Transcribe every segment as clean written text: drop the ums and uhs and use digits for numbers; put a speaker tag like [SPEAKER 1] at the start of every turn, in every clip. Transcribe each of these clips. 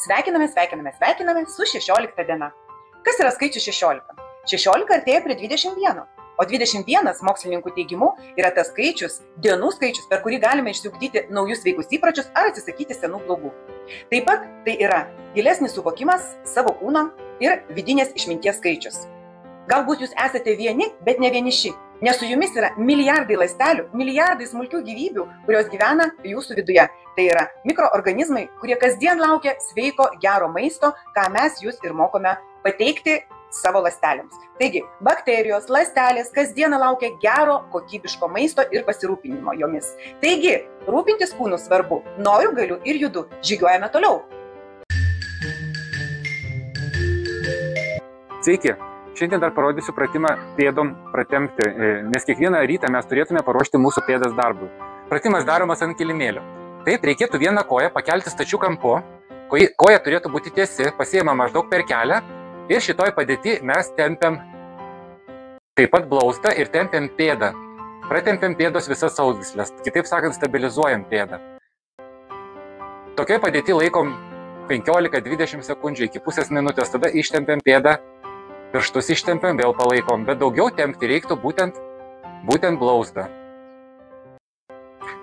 [SPEAKER 1] Sveikiname su 16 diena. Kas yra skaičius 16? 16 artėja prie 21, o 21 mokslininkų teigimu yra tas skaičius, dienų skaičius, per kurį galime išsiugdyti naujus sveikus įpročius ar atsisakyti senų blogų. Taip pat tai yra gilesnis suvokimas savo kūno ir vidinės išminties skaičius. Galbūt jūs esate vieni, bet ne vieniši, nes su jumis yra milijardai ląstelių, milijardai smulkių gyvybių, kurios gyvena jūsų viduje. Tai yra mikroorganizmai, kurie kasdien laukia sveiko, gero maisto, ką mes jūs ir mokome pateikti savo ląstelėms. Taigi, bakterijos, ląstelės kasdieną laukia gero, kokybiško maisto ir pasirūpinimo jomis. Taigi, rūpintis kūnu svarbu. Noriu, galiu ir judu. Žygiuojame toliau.
[SPEAKER 2] Sveiki! Šiandien dar parodysiu pratimą pėdom pratempti, nes kiekvieną rytą mes turėtume paruošti mūsų pėdas darbui. Pratimas daromas ant kilimėlio. Taip, reikėtų vieną koją pakelti stačiu kampu, koja turėtų būti tiesi, pasiėma maždaug per kelią ir šitoj padėti mes tempiam taip pat blauzdą ir tempiam pėdą. Pratempiam pėdos visas sausgyslės, kitaip sakant, stabilizuojam pėdą. Tokioj padėti laikom 15-20 sekundžių iki pusės minutės, tada ištempiam pėdą. Pirštus ištempiam, vėl palaikom, bet daugiau tempti reiktų būtent blauzdą.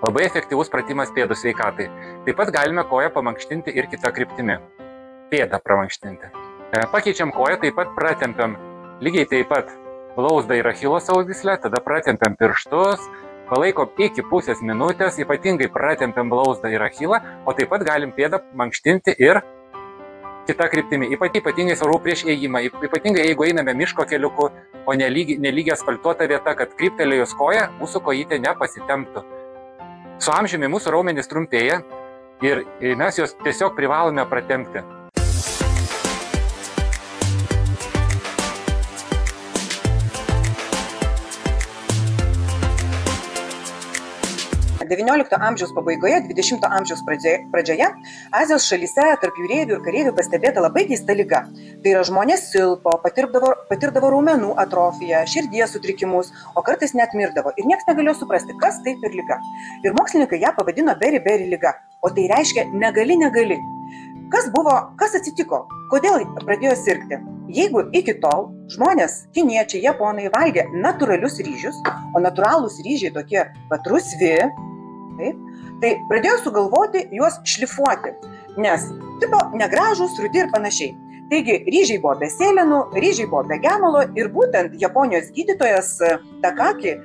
[SPEAKER 2] Labai efektyvus pratimas pėdų sveikatai. Taip pat galime koją pamankštinti ir kitą kryptimi. Pėdą pramankštinti. Pakeičiam koją, taip pat pratempiam lygiai taip pat blauzdą ir achilo sausgyslę, tada pratempiam pirštus, palaikom iki pusės minutės, ypatingai pratempiam blauzdą ir achilą, o taip pat galim pėdą mankštinti ir kita kryptimi, ypatingai svarbu prieš ėjimą, ypatingai jeigu einame miško keliuku, o nelygia asfaltuota vieta, kad kryptelėjus koją, mūsų kojytė nepasitemptų. Su amžiumi mūsų raumenys trumpėja ir mes juos tiesiog privalome pratempti.
[SPEAKER 1] 19 amžiaus pabaigoje, 20 amžiaus pradžioje Azijos šalyse tarp jūreivių ir kareivių pastebėta labai keista liga. Tai yra žmonės silpo, patirdavo raumenų atrofiją, širdies sutrikimus, o kartais net mirdavo. Ir niekas negalėjo suprasti, kas tai per liga. Ir mokslininkai ją pavadino beri-beri liga, o tai reiškia negali. Kas atsitiko? Kodėl pradėjo sirgti? Jeigu iki tol žmonės, kiniečiai, japonai valgė natūralius ryžius, o natūralūs ryžiai tokie patrusvi, tai pradėjo sugalvoti juos šlifuoti, nes tipo negražūs, rudi ir panašiai. Taigi ryžiai buvo be sėlenų, ryžiai buvo be gemalo ir būtent Japonijos gydytojas Takaki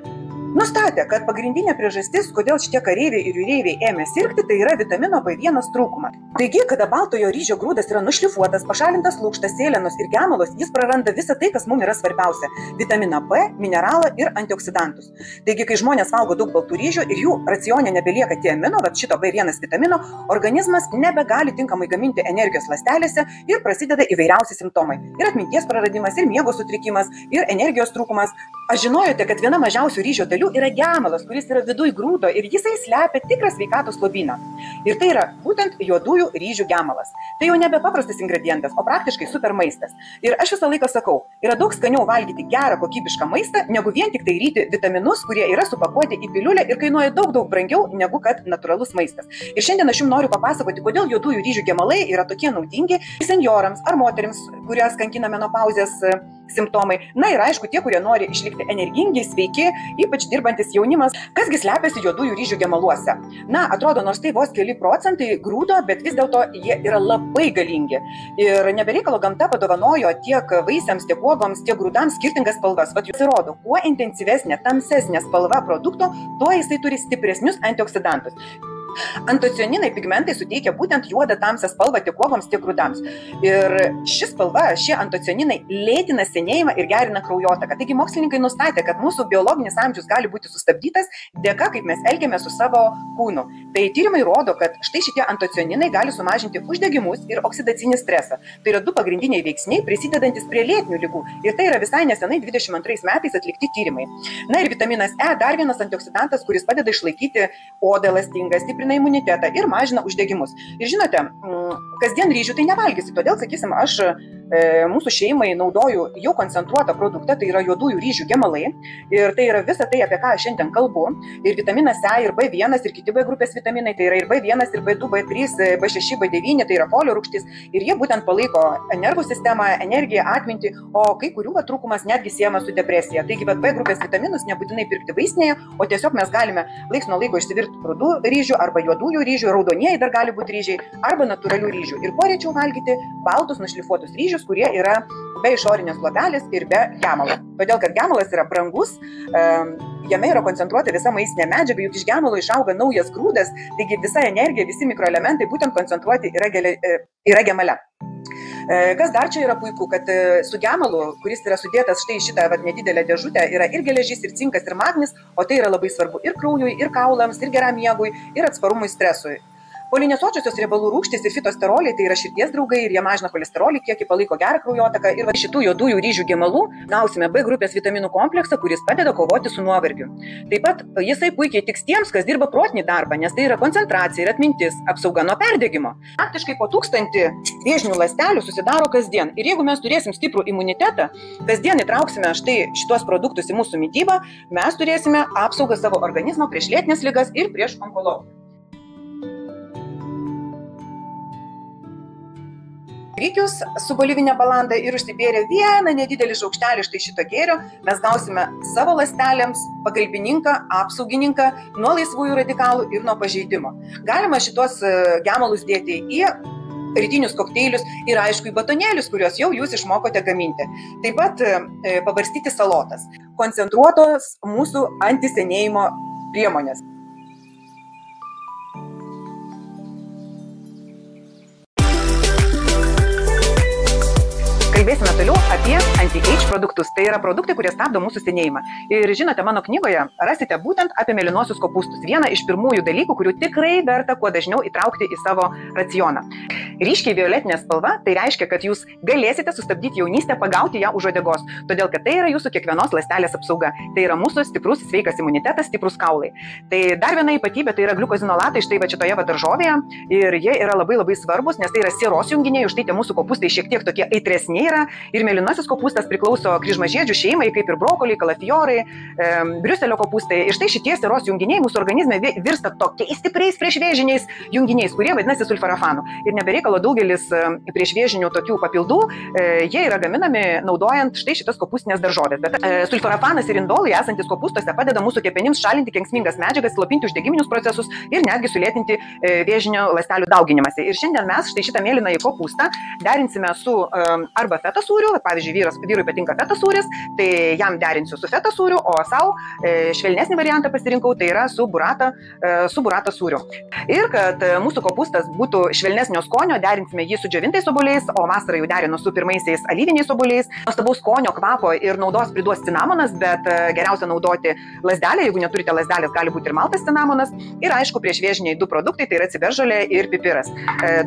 [SPEAKER 1] nustatė, kad pagrindinė priežastis, kodėl šitie kareiviai ir jūreiviai ėmė sirgti, tai yra vitamino B1 trūkumas. Taigi, kada baltojo ryžio grūdas yra nušlifuotas, pašalintas lukštas, sėlenos ir gemalos, jis praranda visą tai, kas mums yra svarbiausia – vitaminą B, mineralą ir antioksidantus. Taigi, kai žmonės valgo daug baltų ryžių ir jų racione nebelieka tiamino, šito B1 vitamino, organizmas nebegali tinkamai gaminti energijos ląstelėse ir prasideda įvairiausi simptomai. Ir atminties praradimas, ir miego sutrikimas, ir energijos trūkumas. Aš žinojote, kad viena mažiausių ryžio dalių yra gemalas, kuris yra viduj grūdo ir jisai slepia tikrą sveikatos lobyną. Ir tai yra būtent juodųjų ryžių gemalas. Tai jau nebe paprastas ingredientas, o praktiškai super maistas. Ir aš visą laiką sakau, yra daug skaniau valgyti gerą kokybišką maistą, negu vien tik tai ryti vitaminus, kurie yra supakuoti į piliulę ir kainuoja daug brangiau negu kad natūralus maistas. Ir šiandien aš jums noriu papasakoti, kodėl juodųjų ryžių gemalai yra tokie naudingi senjorams ar moterims, kurias kankina menopauzės simptomai. Na ir aišku, tie, kurie nori išlikti energingi, sveiki, ypač dirbantis jaunimas, kasgi slepiasi juodųjų ryžių gemaluose. Na, atrodo, nors tai vos keli procentai grūdo, bet vis dėlto jie yra labai galingi. Ir nebereikalo gamta padovanojo tiek vaisiams, tiek uogoms, tiek grūdams skirtingas spalvas. Vat jūs įrodo, kuo intensyvesnė, tamsesnė spalva produkto, tuo jisai turi stipresnius antioksidantus. Antocianinai pigmentai suteikia būtent juodą tamsią spalvą tiek uogoms, tiek grūdams. Ir ši spalva, šie antocianinai lėtina senėjimą ir gerina kraujotaką. Taigi mokslininkai nustatė, kad mūsų biologinis amžius gali būti sustabdytas dėka, kaip mes elgiame su savo kūnu. Tai tyrimai rodo, kad štai šitie antocianinai gali sumažinti uždegimus ir oksidacinį stresą. Tai yra du pagrindiniai veiksniai prisidedantis prie lėtinių ligų. Ir tai yra visai nesenai 22 metais atlikti tyrimai. Na ir vitaminas E, dar vienas antioksidantas, kuris padeda išlaikyti odą elastingą, stiprina imunitetą ir mažina uždegimus. Ir žinote, kasdien ryžių tai nevalgysi, todėl, sakysim, aš mūsų šeimai naudoju jau koncentruotą produktą, tai yra juodųjų ryžių gemalai. Ir tai yra visa tai, apie ką aš šiandien kalbu. Ir vitaminas E, ir B1, ir kiti B grupės vitaminai, tai yra ir B1, ir B2, B3, B6, B9, tai yra folio rūgštys. Ir jie būtent palaiko nervų sistemą, energiją, atmintį, o kai kurių trūkumas netgi siejamas su depresija. Taigi, B grupės vitaminus nebūtinai pirkti vaistinėje, o tiesiog mes galime laiks nuo laiko išsivirti rudų ryžių arba juodųjų ryžių, raudonieji dar gali būti ryžiai, arba natūralių ryžių. Ir kuo rečiau valgyti baltus nušlifuotus ryžius, kurie yra be išorinės luobelės ir be gemalo. Todėl, kad gemalas yra brangus, jame yra koncentruota visa maistinė medžiaga, juk iš gemalo išauga naujas grūdas, taigi visa energija, visi mikroelementai būtent koncentruoti yra gemale. Kas dar čia yra puiku, kad su gemalu, kuris yra sudėtas štai šitą nedidelę dėžutę, yra ir geležis, ir cinkas, ir magnis, o tai yra labai svarbu ir kraujui, ir kaulams, ir geram miegui, ir atsparumui stresui. Polinesočiosios riebalų rūgštys ir fitosteroliai tai yra širdies draugai ir jie mažina cholesterolį kiekį, palaiko gerą kraujotaką. Ir šitų juodųjų ryžių gemalų gausime B grupės vitaminų kompleksą, kuris padeda kovoti su nuovargiu. Taip pat jisai puikiai tiks tiems, kas dirba protinį darbą, nes tai yra koncentracija ir atmintis, apsauga nuo perdegimo. Praktiškai po 1000 vėžinių ląstelių susidaro kasdien. Ir jeigu mes turėsim stiprų imunitetą, kasdien įtrauksime štai šitos produktus į mūsų mitybą, mes turėsime apsaugą savo organizmo prieš lėtines ligas ir prieš onkologiją. Grikius su bolivinė balanda ir užsibėrę vieną nedidelį šaukštelį štai šito gėrio, mes gausime savo ląstelėms pagalbininką, apsaugininką nuo laisvųjų radikalų ir nuo pažeidimo. Galima šitos gemalus dėti į rytinius kokteilius ir aišku į batonėlius, kuriuos jau jūs išmokote gaminti. Taip pat pabarstyti salotas. Koncentruotos mūsų antisenėjimo priemonės. Kalbėsime toliau apie anti-age produktus. Tai yra produktai, kurie stabdo mūsų senėjimą. Ir žinote, mano knygoje rasite būtent apie mėlynosius kopūstus. Vieną iš pirmųjų dalykų, kurių tikrai verta kuo dažniau įtraukti į savo racioną. Ryškiai violetinė spalva, tai reiškia, kad jūs galėsite sustabdyti jaunystę, pagauti ją už uodegos. Todėl, kad tai yra jūsų kiekvienos ląstelės apsauga. Tai yra mūsų stiprus sveikas imunitetas, stiprus kaulai. Tai dar viena ypatybė, tai yra gliukozinolatai štai va šitoje daržovėje. Ir jie yra labai svarbus, nes tai yra sieros junginiai, už tai tie mūsų kopūstai šiek tiek tokie aitresni yra. Ir mėlynasis kopūstas priklauso kryžmažiedžių šeimai, kaip ir brokoliai, kalafiorai, briuselio kopūstai. Ir štai šitie sieros junginiai mūsų organizme virsta tokiais stipriais priešvėžiniais junginiais, kurie vadinasi sulforafanu. Ir nebereikalo daugelis priešvėžinių tokių papildų, jie yra gaminami naudojant štai šitas kopūstinės daržovės. Bet sulforafanas ir indolai esantis kopūstuose padeda mūsų kepenims šalinti kenksmingas medžiagas, slopinti uždegiminius procesus ir netgi sulėtinti vėžinių ląstelių dauginimąsi. Ir šiandien mes štai šitą mėlynąjį kopūstą derinsime su arba feta sūriu, pavyzdžiui, vyrui patinka feta sūris, tai jam derinsiu su feta sūriu, o savo švelnesnį variantą pasirinkau, tai yra su burata sūriu. Ir kad mūsų kopūstas būtų švelnesnio skonio, derinsime jį su džiovintais obuoliais, o vasarą jau derinu su pirmaisiais alyviniais obuoliais. Nuostabaus skonio, kvapo ir naudos priduos cinamonas, bet geriausia naudoti lazdelę, jeigu neturite lazdelės, gali būti ir maltas cinamonas. Ir aišku, priešvėžiniai du produktai, tai yra ciberžolė ir pipiras.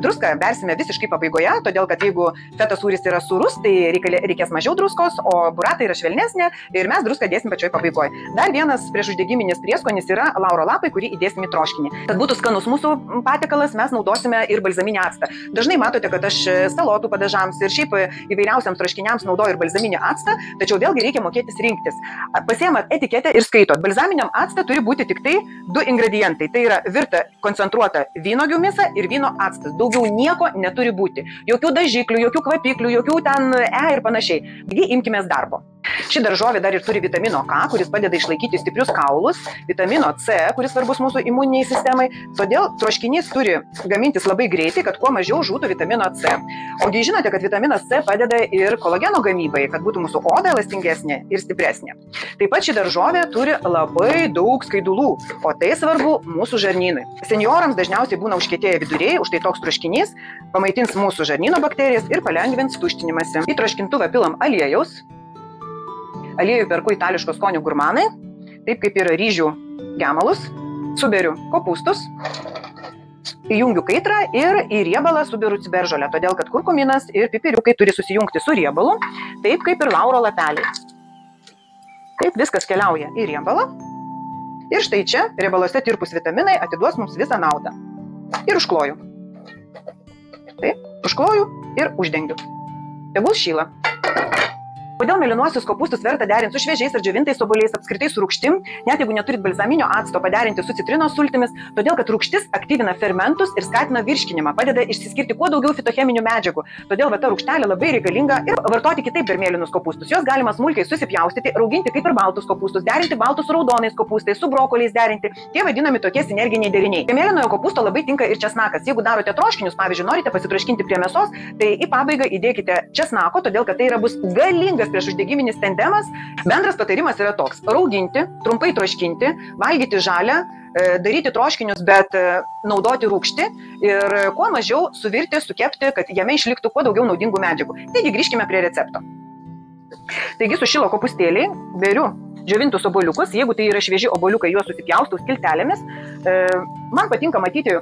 [SPEAKER 1] Druską bersime visiškai pabaigoje, todėl kad jeigu feta sūris yra sūrus, tai reikės mažiau druskos, o burata yra švelnesnė ir mes druską dėsim pačioj pabaigoje. Dar vienas priešuždegiminis prieskonis yra lauro lapai, kurį įdėsim į troškinį. Kad būtų skanus mūsų patiekalas, mes naudosime ir balzaminį actą. Dažnai matote, kad aš salotų padažams ir šiaip įvairiausiams troškiniams naudoju ir balzaminį actą, tačiau vėlgi reikia mokėtis rinktis. Pasiemat etiketę ir skaitot. Balzaminiam actą turi būti tik tai 2 ingredientai. Tai yra virta koncentruota vynuogių mėsa ir vyno actas. Daugiau nieko neturi būti. Jokių dažiklių, jokių kvapiklių, jokių ten ir panašiai. Taigi imkimės darbo. Ši daržovė dar ir turi vitamino K, kuris padeda išlaikyti stiprius kaulus, vitamino C, kuris svarbus mūsų imuniniai sistemai, todėl troškinys turi gamintis labai greitai, kad kuo mažiau žūtų vitamino C. Ogi žinote, kad vitaminas C padeda ir kolageno gamybai, kad būtų mūsų oda elastingesnė ir stipresnė. Taip pat ši daržovė turi labai daug skaidulų, o tai svarbu mūsų žarnynui. Seniorams dažniausiai būna užkietėję viduriai, už tai toks troškinys pamaitins mūsų žarnyno bakterijas ir palengvins tuštinimąsi. Į troškintuvą pilam aliejaus. Aliejų perku itališko skonio gurmanai, taip kaip yra ryžių gemalus, suberiu kopūstus, įjungiu kaitrą ir į riebalą suberiu ciberžolę, todėl kad kurkuminas ir pipiriukai turi susijungti su riebalu, taip kaip ir lauro lapeliai. Taip viskas keliauja į riebalą ir štai čia riebaluose tirpus vitaminai atiduos mums visą naudą. Ir užkloju. Taip, užkloju ir uždengiu. tegul šyla. Kodėl mėlynuosius kopūstus verta derinti su šviežiais ar džiovintais obuoliais, apskritai su rūgštim, net jeigu neturit balzaminio acto, paderinti su citrinos sultimis, todėl kad rūgštis aktyvina fermentus ir skatina virškinimą, padeda išsiskirti kuo daugiau fitocheminių medžiagų. Todėl ta rūgštelė labai reikalinga ir vartoti kitaip per mėlynus kopūstus. Jos galima smulkiai susipjaustyti, rauginti kaip ir baltus kopūstus, derinti baltus su raudonais kopūstais, su brokoliais derinti. Tie vadinami tokie sinerginiai deriniai. Prie mėlynojo kopūsto labai tinka ir česnakas. Jeigu darote troškinius, pavyzdžiui, norite pasitroškinti prie mėsos, tai į pabaigą įdėkite česnako, todėl kad tai bus galingas priešuždegiminis tandemas. Bendras patarimas yra toks: rauginti, trumpai troškinti, valgyti žalią, daryti troškinius, bet naudoti rūgštį ir kuo mažiau suvirti, sukepti, kad jame išliktų kuo daugiau naudingų medžiagų. Taigi grįžkime prie recepto. Taigi sušilo kopūstėliai, beriu džiovintus obuoliukus, jeigu tai yra švieži obuoliukai, juos susipjaustau skiltelėmis. Man patinka matyti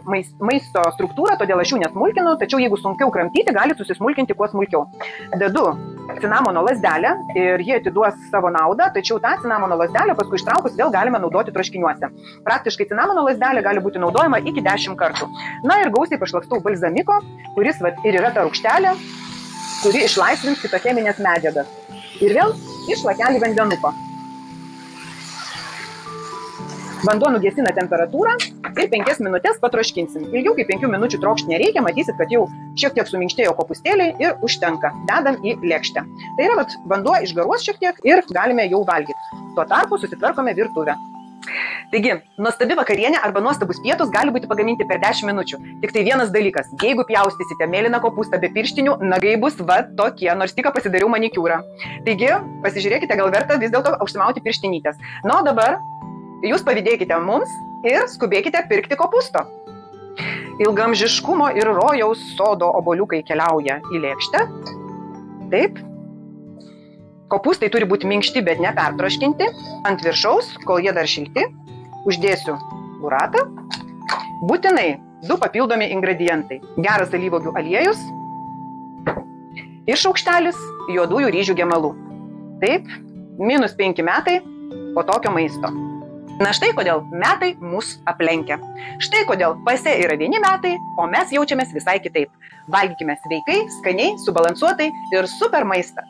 [SPEAKER 1] maisto struktūrą, todėl aš jų nesmulkinu, tačiau jeigu sunkiau kramtyti, gali susismulkinti kuo smulkiau. Dedu cinamono lazdelę ir jie atiduos savo naudą, tačiau tą cinamono lazdelę paskui ištraukus vėl galime naudoti troškiniuose. Praktiškai cinamono lazdelė gali būti naudojama iki 10 kartų. Na ir gausiai pašlakstau balzamiko, kuris ir yra ta rūgštelė, kuri išlaisvins fitocheminės medžiagas. Ir vėl išlakelį vandenuko. Vanduo nugesina temperatūrą ir 5 minutės patroškinsim. Ilgiau kaip 5 minučių trokšti nereikia, matysit, kad jau šiek tiek suminkštėjo kopūstėliai ir užtenka. Dedam į lėkštę. Tai yra vanduo išgaruos šiek tiek ir galime jau valgyti. Tuo tarpu susitvarkome virtuvę. Taigi, nuostabi vakarienė arba nuostabus pietus gali būti pagaminti per 10 minučių. Tik tai vienas dalykas, jeigu pjaustysite mėlyną kopūstą be pirštinių, nagai bus tokie, nors tik pasidariau manikiūrą. Taigi, pasižiūrėkite, gal verta vis dėlto užsimauti pirštinytės. Na, o dabar jūs pavydėkite mums ir skubėkite pirkti kopūsto. Ilgamžiškumo ir rojaus sodo obuoliukai keliauja į lėkštę. Taip. Kopūstai turi būti minkšti, bet nepertroškinti. Ant viršaus, kol jie dar šilti, uždėsiu buratą. Būtinai 2 papildomi ingredientai. Geras alyvuogių aliejus ir šaukštelis juodųjų ryžių gemalų. Taip, -5 metai po tokio maisto. Na štai kodėl metai mus aplenkia. Štai kodėl pase yra vieni metai, o mes jaučiamės visai kitaip. Valgykime sveikai, skaniai, subalansuotai ir super maistą.